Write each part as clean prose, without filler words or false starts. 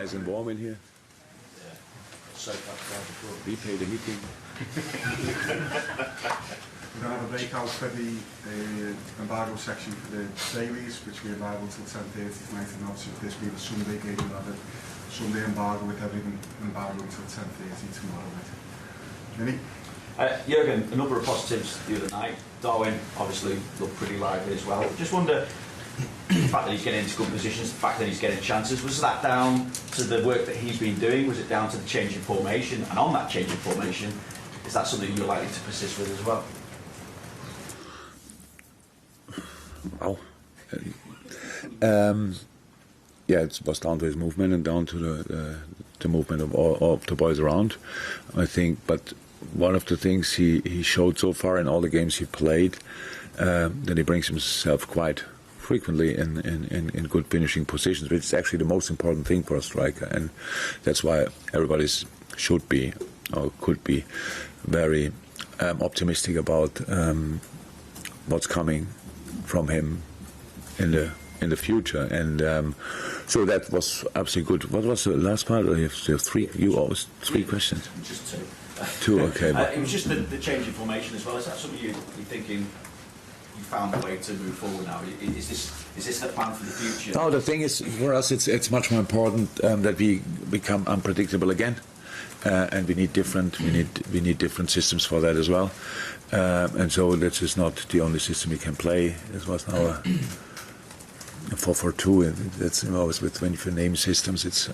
nice and warm in here. Yeah. So We pay the heating. We're going to have a breakout for the embargo section for the dailies, which we allow until 10:30 tonight, and obviously this being a Sunday game, we'll have a Sunday embargo with everything embargo until 10:30 tomorrow night. Vinny? Jurgen, a number of positives the other night. Darwin obviously looked pretty lively as well. Just wonder, the fact that he's getting into good positions, the fact that he's getting chances, was that down to the work that he's been doing? Was it down to the change in formation? And on that change in formation, is that something you're likely to persist with as well? Wow. Yeah, it was down to his movement and down to the movement of all of the boys around, I think. But one of the things he showed so far in all the games he played, that he brings himself quite frequently in good finishing positions, which is actually the most important thing for a striker, and that's why everybody should be or could be very optimistic about what's coming from him in the future, and so that was absolutely good. What was the last part? You have three. You always three questions. Just two. Two, okay. It was just the change in formation as well. Is that something you're thinking you found a way to move forward now? Is this the plan for the future? No, the thing is, for us, it's much more important that we become unpredictable again, and we need different systems for that as well. And so this is not the only system we can play. This was now a 4-4-2. That's always when you name systems, it's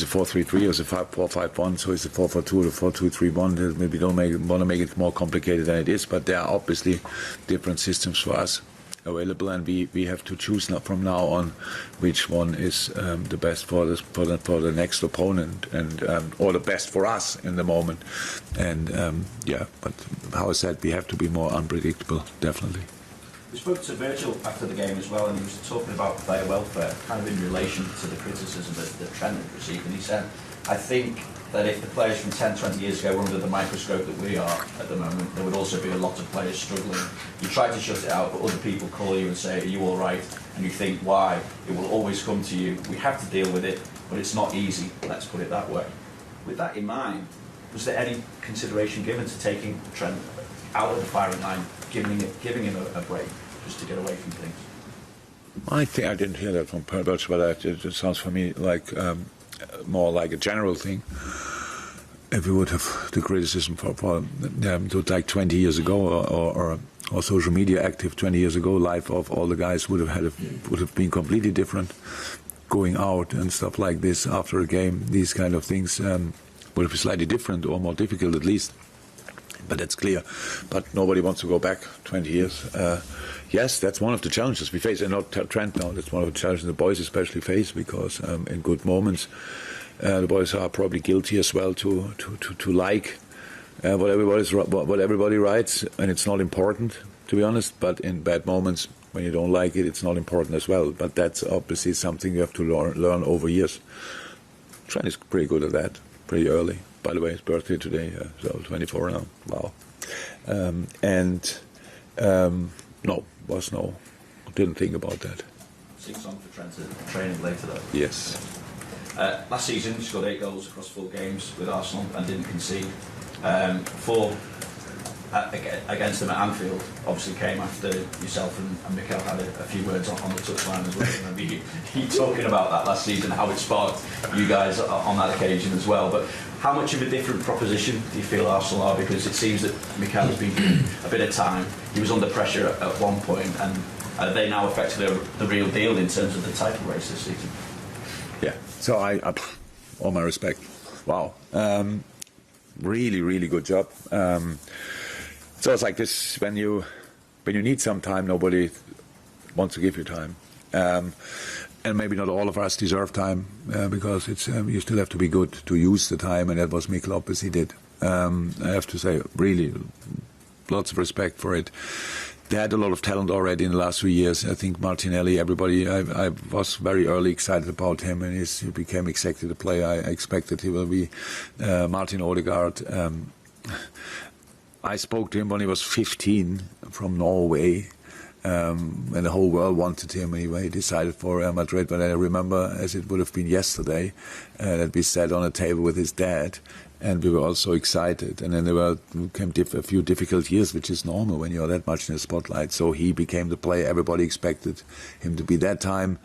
a 4-3-3 or it's a 5-4-5-1. So it's a 4-4-2 or a 4-2-3-1. Maybe don't want to make it more complicated than it is, but there are obviously different systems for us available, and we have to choose from now on which one is the best for the next opponent, and or the best for us in the moment. And yeah, but how I said, we have to be more unpredictable, definitely. We spoke to Virgil after the game as well, and he was talking about player welfare, kind of in relation to the criticism that Trent had received. And he said, I think that if the players from 10, 20 years ago were under the microscope that we are at the moment, there would also be a lot of players struggling. You try to shut it out, but other people call you and say, are you all right? And you think, why? It will always come to you. We have to deal with it, but it's not easy, let's put it that way. With that in mind, was there any consideration given to taking Trent out of the firing line, giving him a break, just to get away from things? I think I didn't hear that from Perberts, but it sounds for me like more like a general thing. If we would have the criticism for like 20 years ago, or social media active 20 years ago, life of all the guys would have been completely different. Going out and stuff like this after a game, these kind of things would have been slightly different or more difficult at least. But that's clear. But nobody wants to go back 20 years. Yes, that's one of the challenges we face, and not Trent now. That's one of the challenges the boys especially face, because in good moments, the boys are probably guilty as well to like what everybody writes, and it's not important, to be honest. But in bad moments, when you don't like it, it's not important as well. But that's obviously something you have to learn over years. Trent is pretty good at that, pretty early. By the way, his birthday today, so 24 now. Wow. No, didn't think about that. 6 on for Trent training later though. Yes. Last season, he scored 8 goals across 4 games with Arsenal and didn't concede. 4 against them at Anfield obviously came after yourself and Mikel had a few words on the touchline as well. I remember you talking about that last season, how it sparked you guys on that occasion as well. But how much of a different proposition do you feel Arsenal are? Because it seems that Mikel has been given a bit of time. He was under pressure at one point, and are they now effectively the real deal in terms of the title race this season? Yeah. So I all my respect. Wow. Really, really good job. So it's like this, when you need some time, nobody wants to give you time. And maybe not all of us deserve time, because it's you still have to be good to use the time, and that was Mikel obviously did. I have to say, really, lots of respect for it. They had a lot of talent already in the last 3 years. I think Martinelli, everybody, I was very early excited about him, and he became exactly the player I expected he will be. Martin Odegaard. I spoke to him when he was 15 from Norway, when the whole world wanted him, he decided for Real Madrid. But I remember, as it would have been yesterday, that we sat on a table with his dad, and we were all so excited. And then there came a few difficult years, which is normal when you're that much in the spotlight. So he became the player everybody expected him to be that time.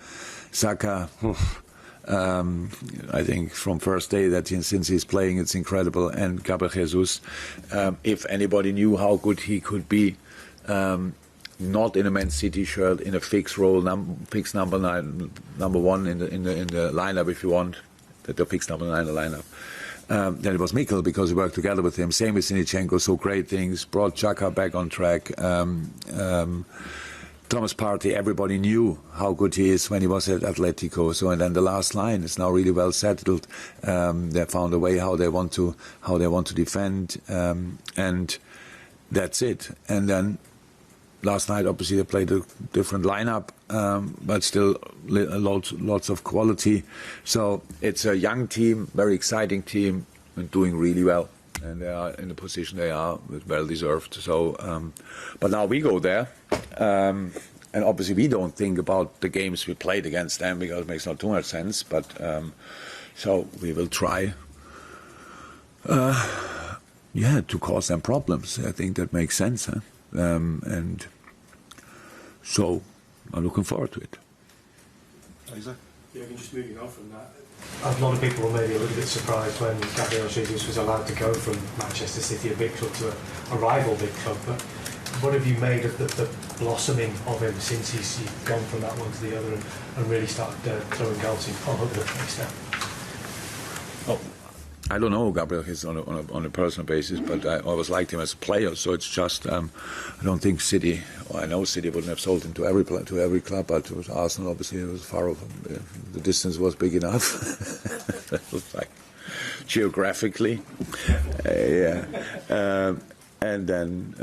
Saka, I think from first day since he's playing, it's incredible. And Gabriel Jesus, if anybody knew how good he could be, not in a Man City shirt, in a fixed role, fixed number 9, number 1 in the lineup, if you want, the fixed number 9 in the lineup. Then it was Mikel, because we worked together with him. Same with Zinchenko, so great things. Brought Xhaka back on track. Thomas Partey, everybody knew how good he is when he was at Atletico. So, and then the last line is now really well settled. They found a way how they want to defend, and that's it. And then last night, obviously, they played a different lineup, but still lots of quality. So it's a young team, very exciting team, and doing really well. And they are in the position they are, well deserved. So, but now we go there, and obviously we don't think about the games we played against them, because it makes not too much sense. But so we will try, to cause them problems. I think that makes sense, huh? And so I'm looking forward to it. Isaac? Yeah, just moving on from that. A lot of people were maybe a little bit surprised when Gabriel Jesus was allowed to go from Manchester City, a big club, to a rival big club. But what have you made of the blossoming of him since he's gone from that one to the other and really started throwing goals in all over the place now? Oh, I don't know Gabriel is on a personal basis, but I always liked him as a player. So it's just I don't think City. Well, I know City wouldn't have sold him to every club, but it was Arsenal. Obviously, it was far off. The distance was big enough. It was like geographically, and then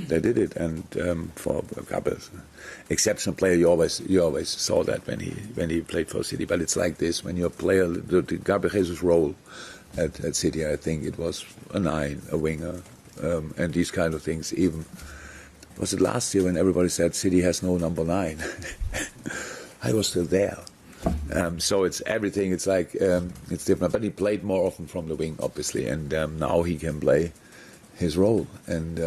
they did it. And for Gabriel, exceptional player, you always saw that when he played for City. But it's like this: when you're a player, the Gabriel Jesus role at City, I think it was a 9, a winger, and these kind of things. Even was it last year when everybody said City has no number 9? I was still there. So it's everything. It's like it's different. But he played more often from the wing, obviously, and now he can play his role. And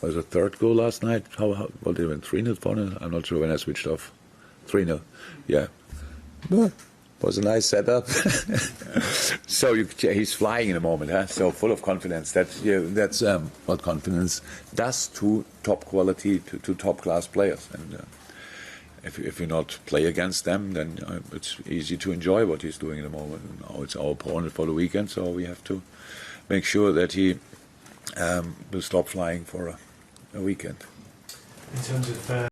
was a third goal last night. What did it win? 3-0, 4-0? I'm not sure when I switched off. 3-0. Yeah. But was a nice setup. So he's flying in a moment, huh? So full of confidence. That's what confidence does to top quality, to top class players. And if you not play against them, then it's easy to enjoy what he's doing in the moment. Now it's our opponent for the weekend, so we have to make sure that he will stop flying for a weekend. In terms of